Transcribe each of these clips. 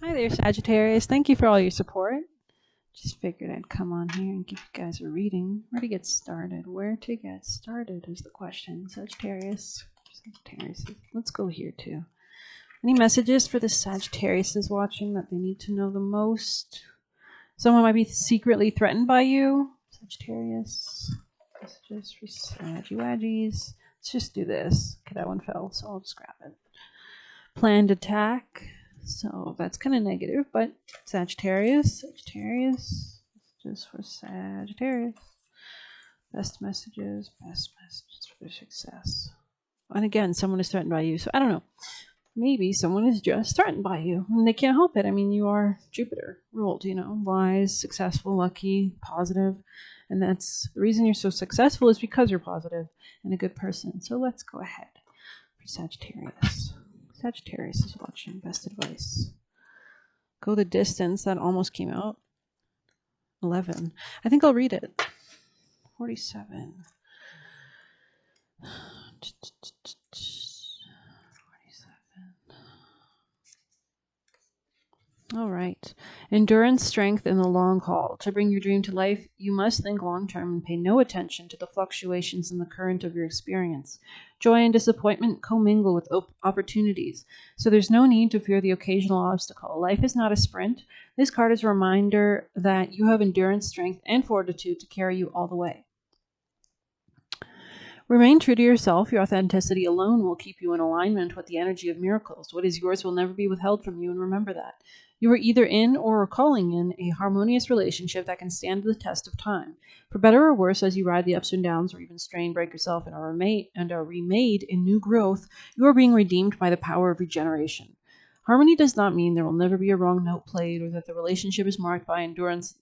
Hi there, Sagittarius. Thank you for all your support. Just figured I'd come on here and give you guys a reading. Where to get started? Where to get started is the question. Sagittarius. Let's go here too. Any messages for the Sagittarius watching that they need to know the most? Someone might be secretly threatened by you. Sagittarius. Messages for Saggy-Waggies. Let's just do this. Okay, that one fell, so I'll just grab it. Planned attack. So that's kind of negative, but Sagittarius, just for Sagittarius. Best messages for success. And again, someone is threatened by you. So I don't know. Maybe someone is just threatened by you and they can't help it. I mean, you are Jupiter ruled, wise, successful, lucky, positive. And that's the reason you're so successful is because you're positive and a good person. So let's go ahead for Sagittarius. Sagittarius is watching. Best advice. Go the distance. That almost came out. 11. I think I'll read it. 47. 47. All right. Endurance, strength, and the long haul. To bring your dream to life, you must think long term and pay no attention to the fluctuations in the current of your experience. Joy and disappointment commingle with opportunities, so there's no need to fear the occasional obstacle. Life is not a sprint. This card is a reminder that you have endurance, strength, and fortitude to carry you all the way. Remain true to yourself. Your authenticity alone will keep you in alignment with the energy of miracles. What is yours will never be withheld from you, and remember that. You are either in or are calling in a harmonious relationship that can stand the test of time. For better or worse, as you ride the ups and downs or even strain, break yourself, and are remade in new growth, you are being redeemed by the power of regeneration. Harmony does not mean there will never be a wrong note played or that the relationship is marked by endurance.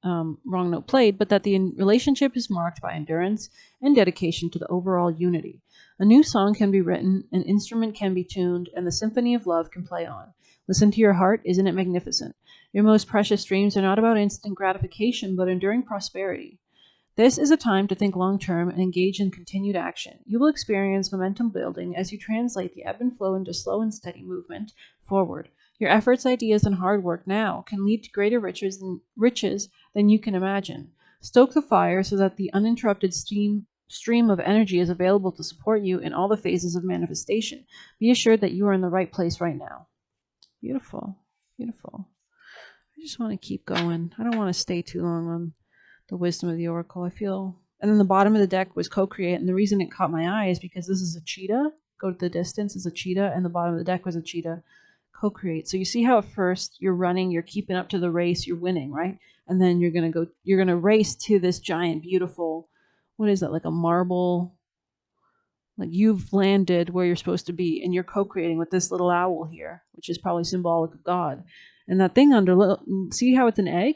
Wrong note played, but that the relationship is marked by endurance and dedication to the overall unity. A new song can be written, an instrument can be tuned, and the symphony of love can play on. Listen to your heart, isn't it magnificent? Your most precious dreams are not about instant gratification, but enduring prosperity. This is a time to think long-term and engage in continued action. You will experience momentum building as you translate the ebb and flow into slow and steady movement forward. Your efforts, ideas, and hard work now can lead to greater riches than you can imagine. Stoke the fire so that the uninterrupted stream of energy is available to support you in all the phases of manifestation. Be assured that you are in the right place right now. Beautiful. Beautiful. I just want to keep going. I don't want to stay too long on the wisdom of the oracle. I feel... And then the bottom of the deck was co-create. And the reason it caught my eye is because this is a cheetah. Go to the distance is a cheetah. And the bottom of the deck was a cheetah. Co-create. So you see how at first you're running, you're keeping up to the race, you're winning, right? And then you're going to race to this giant, beautiful, what is that? Like a marble... Like you've landed where you're supposed to be and you're co-creating with this little owl here, which is probably symbolic of God. And that thing under, see how it's an egg?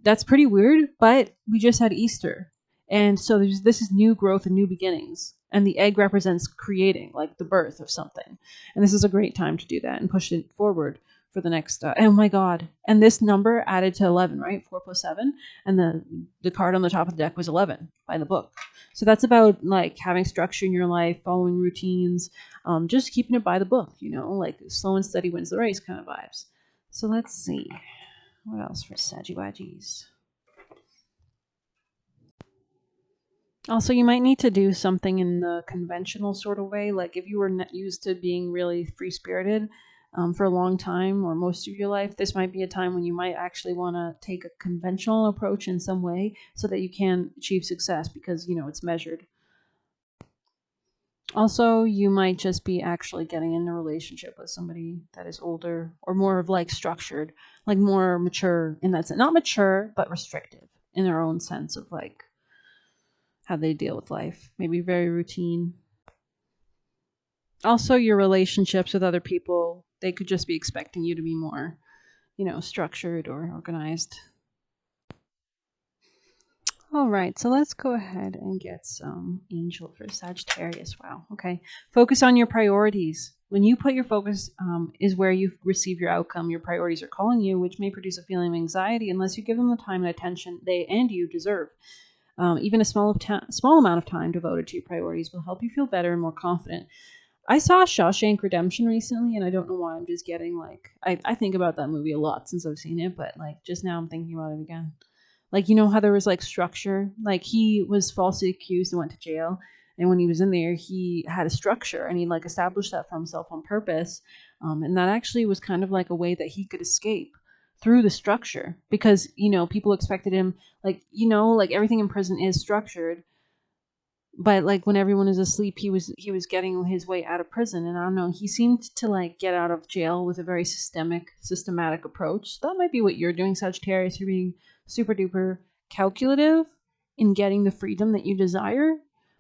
That's pretty weird, but we just had Easter. And so this is new growth and new beginnings. And the egg represents creating, like the birth of something. And this is a great time to do that and push it forward for the next, oh my God. And this number added to 11, right? 4 plus 7. And the card on the top of the deck was 11 by the book. So that's about like having structure in your life, following routines, just keeping it by the book, like slow and steady wins the race kind of vibes. So let's see. What else for Saggy-Waggies? Also, you might need to do something in the conventional sort of way. Like if you were not used to being really free-spirited for a long time or most of your life, this might be a time when you might actually want to take a conventional approach in some way so that you can achieve success because, it's measured. Also, you might just be actually getting in a relationship with somebody that is older or more of like structured, like more mature in that sense. Not mature, but restrictive in their own sense of like how they deal with life. Maybe very routine. Also, your relationships with other people, they could just be expecting you to be more, structured or organized. All right, so let's go ahead and get some angel for Sagittarius. Wow, okay. Focus on your priorities. When you put your focus is where you receive your outcome, your priorities are calling you, which may produce a feeling of anxiety unless you give them the time and attention they and you deserve. Even a small amount of time devoted to your priorities will help you feel better and more confident. I saw Shawshank Redemption recently, and I don't know why I'm just getting like I think about that movie a lot since I've seen it, but like just now I'm thinking about it again. Like, you know how there was like structure? Like he was falsely accused and went to jail. And when he was in there, he had a structure and he like established that for himself on purpose. And that actually was kind of like a way that he could escape through the structure because, you know, people expected him like, you know, like everything in prison is structured. But like when everyone is asleep, he was getting his way out of prison. And I don't know, he seemed to like get out of jail with a very systematic approach. So that might be what you're doing, Sagittarius. You're being super duper calculative in getting the freedom that you desire,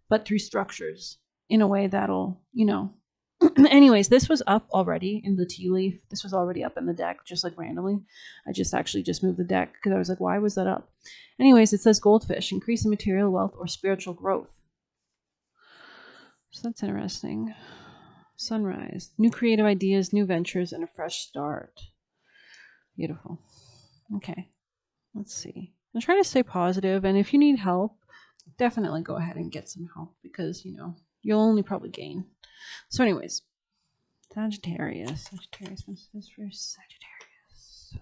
but through structures in a way that'll, you know. Anyways, this was up already in the tea leaf. This was already up in the deck, just like randomly. I just actually just moved the deck because I was like, why was that up? Anyways, it says goldfish, increase in material wealth or spiritual growth. So that's interesting. Sunrise, new creative ideas, new ventures, and a fresh start. Beautiful. Okay, let's see. I'm trying to stay positive, and if you need help, definitely go ahead and get some help because, you know, you'll only probably gain. So anyways, Sagittarius. Sagittarius, what's this for Sagittarius?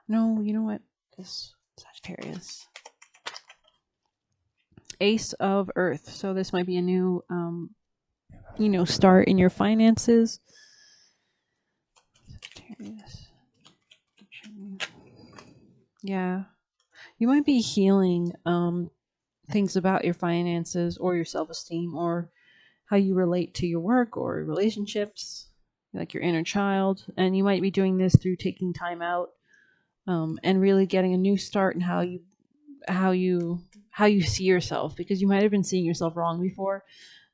No, you know what? This Sagittarius. Ace of Earth. So this might be a new, you know, start in your finances. Sagittarius. Yeah. You might be healing things about your finances or your self-esteem or how you relate to your work or relationships, like your inner child. And you might be doing this through taking time out and really getting a new start in how you see yourself, because you might have been seeing yourself wrong before,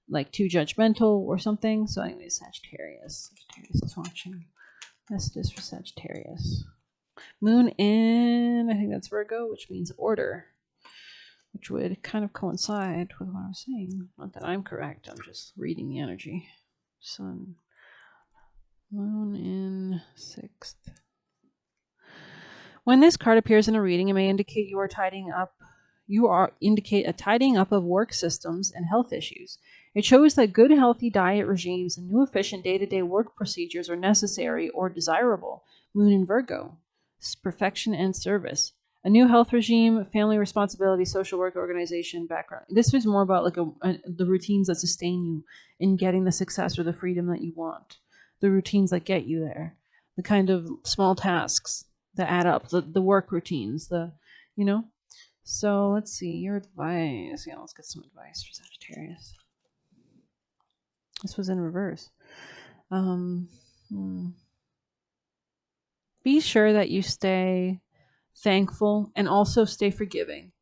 like too judgmental or something. So anyways, Sagittarius is watching. Messages for Sagittarius. Moon in, I think that's Virgo, which means order, which would kind of coincide with what I was saying. Not that I'm correct, I'm just reading the energy. Sun, Moon in 6th. When this card appears in a reading, it may indicate indicate a tidying up of work systems and health issues. It shows that good, healthy diet regimes and new efficient day-to-day work procedures are necessary or desirable. Moon in Virgo. Perfection and service. A new health regime, family responsibility, social work organization, background. This is more about like the routines that sustain you in getting the success or the freedom that you want. The routines that get you there. The kind of small tasks that add up. The work routines. You know? So let's see. Your advice. Yeah, let's get some advice for Sagittarius. This was in reverse. Be sure that you stay thankful and also stay forgiving.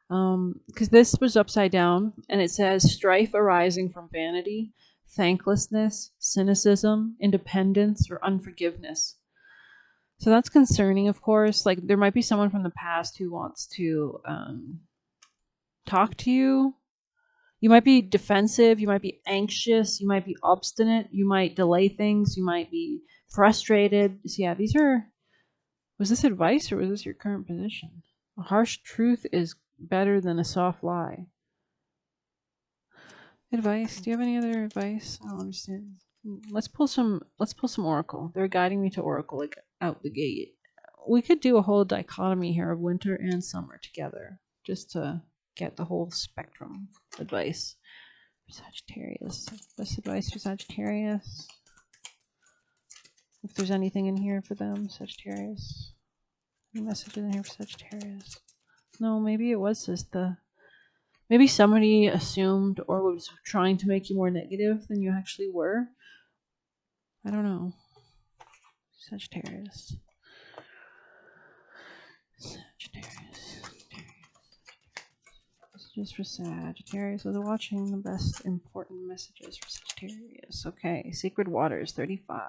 Because this was upside down, and it says strife arising from vanity, thanklessness, cynicism, independence, or unforgiveness. So that's concerning, of course. Like there might be someone from the past who wants to talk to you. You might be defensive, you might be anxious, you might be obstinate, you might delay things, you might be frustrated. So yeah, was this advice or was this your current position? A harsh truth is better than a soft lie. Advice? Do you have any other advice? I don't understand. Let's pull some Oracle. They're guiding me to Oracle, like out the gate. We could do a whole dichotomy here of winter and summer together, just to get the whole spectrum advice. Sagittarius. Best advice for Sagittarius. If there's anything in here for them, Sagittarius. Any messages in here for Sagittarius? No, maybe it was just maybe somebody assumed or was trying to make you more negative than you actually were. I don't know. Sagittarius. Messages for Sagittarius. Was watching the best important messages for Sagittarius. Okay, Sacred Waters 35.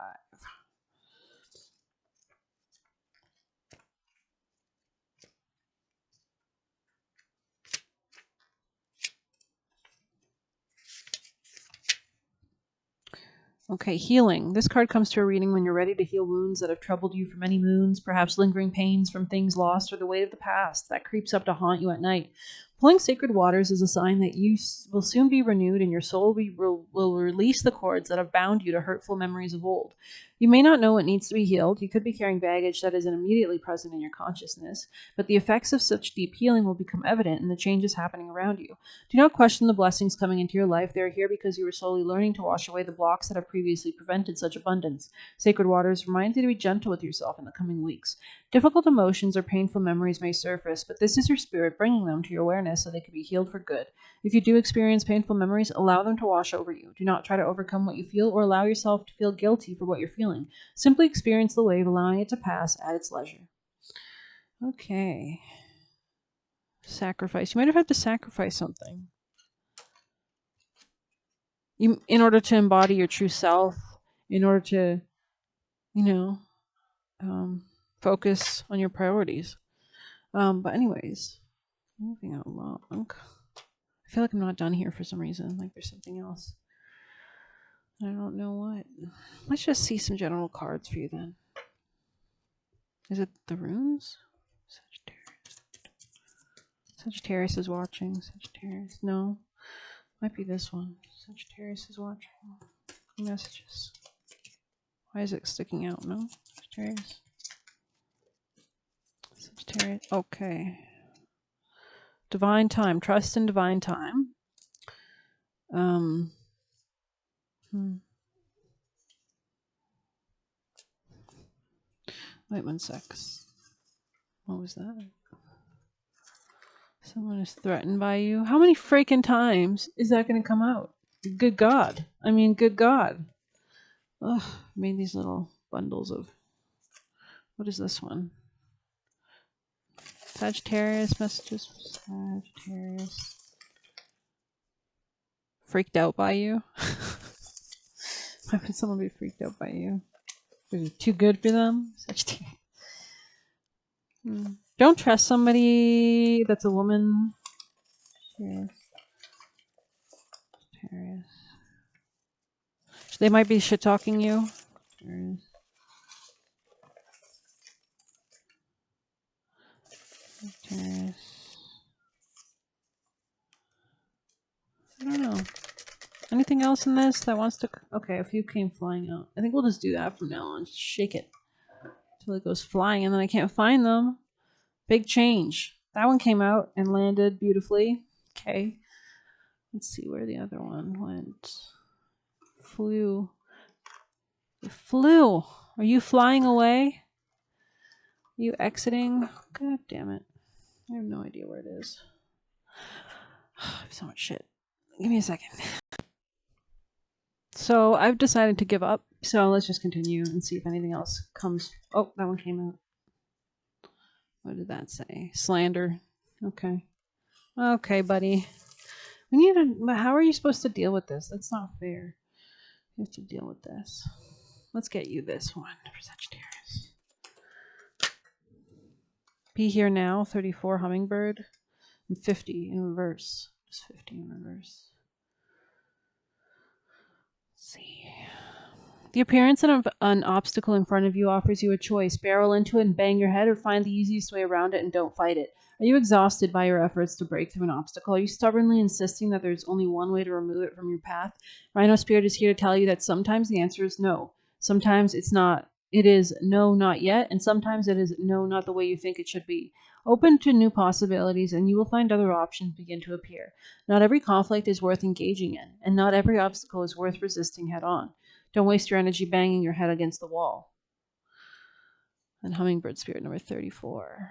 Okay, healing. This card comes to a reading when you're ready to heal wounds that have troubled you for many moons, perhaps lingering pains from things lost or the weight of the past that creeps up to haunt you at night. Pulling sacred waters is a sign that you will soon be renewed and your soul will release the cords that have bound you to hurtful memories of old. You may not know what needs to be healed. You could be carrying baggage that isn't immediately present in your consciousness, but the effects of such deep healing will become evident in the changes happening around you. Do not question the blessings coming into your life. They are here because you are slowly learning to wash away the blocks that have previously prevented such abundance. Sacred waters remind you to be gentle with yourself in the coming weeks. Difficult emotions or painful memories may surface, but this is your spirit bringing them to your awareness so they can be healed for good. If you do experience painful memories, allow them to wash over you. Do not try to overcome what you feel or allow yourself to feel guilty for what you're feeling. Simply experience the wave, allowing it to pass at its leisure. Okay. Sacrifice. You might have had to sacrifice something. In order to embody your true self, in order to, focus on your priorities. But anyways, moving along. I feel like I'm not done here for some reason. Like there's something else. I don't know what. Let's just see some general cards for you then. Is it the runes? Sagittarius is watching. Sagittarius. No. Might be this one. Sagittarius is watching. Messages. Why is it sticking out? No? Sagittarius. Sagittarius. Okay. Divine time. Trust in divine time. Wait 1 sec. What was that? Someone is threatened by you. How many freaking times is that going to come out? Good God. I mean, good God. Ugh, I made these little bundles of... What is this one? Sagittarius messages for Sagittarius. Freaked out by you? Why would someone be freaked out by you? Is it too good for them? Sagittarius. Don't trust somebody that's a woman. Sagittarius. They might be shit talking you. Sagittarius. I don't know. Anything else in this that wants to... Okay, a few came flying out. I think we'll just do that from now on. Just shake it until it goes flying and then I can't find them. Big change. That one came out and landed beautifully. Okay. Let's see where the other one went. Flew. It flew. Are you flying away? Are you exiting? God damn it. I have no idea where it is. I have so much shit. Give me a second. So I've decided to give up. So let's just continue and see if anything else comes. Oh, that one came out. What did that say? Slander. Okay. Okay, buddy. We need to... How are you supposed to deal with this? That's not fair. You have to deal with this. Let's get you this one for Sagittarius. Be here now, 34 hummingbird, and 50 in reverse. Just 50 in reverse. Let's see. The appearance of an obstacle in front of you offers you a choice. Barrel into it and bang your head, or find the easiest way around it and don't fight it. Are you exhausted by your efforts to break through an obstacle? Are you stubbornly insisting that there's only one way to remove it from your path? Rhino Spirit is here to tell you that sometimes the answer is no. Sometimes it's not. It is no, not yet, and sometimes it is no, not the way you think it should be. Open to new possibilities, and you will find other options begin to appear. Not every conflict is worth engaging in, and not every obstacle is worth resisting head on. Don't waste your energy banging your head against the wall. And Hummingbird Spirit number 34.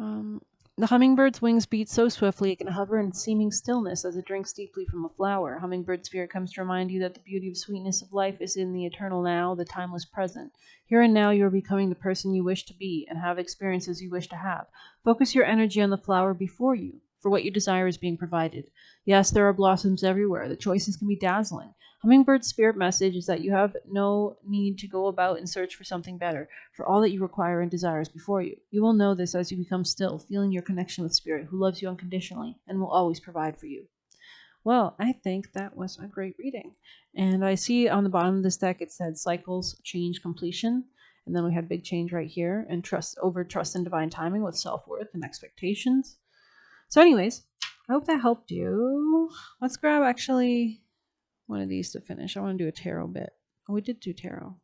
The hummingbird's wings beat so swiftly it can hover in seeming stillness as it drinks deeply from a flower. Hummingbird Spirit comes to remind you that the beauty of sweetness of life is in the eternal now, the timeless present. Here and now you are becoming the person you wish to be and have experiences you wish to have. Focus your energy on the flower before you, for what you desire is being provided. Yes, there are blossoms everywhere. The choices can be dazzling. Hummingbird's spirit message is that you have no need to go about and search for something better, for all that you require and desire is before you. You will know this as you become still, feeling your connection with Spirit, who loves you unconditionally and will always provide for you. Well, I think that was a great reading. And I see on the bottom of this deck it said Cycles Change Completion. And then we had big change right here, and trust in divine timing with self-worth and expectations. So anyways, I hope that helped you. Let's grab actually one of these to finish. I want to do a tarot bit. Oh, we did do tarot.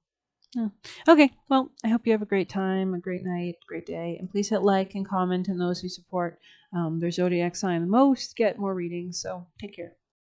Oh. Okay, well, I hope you have a great time, a great night, great day. And please hit like and comment, and those who support their zodiac sign the most get more readings. So take care.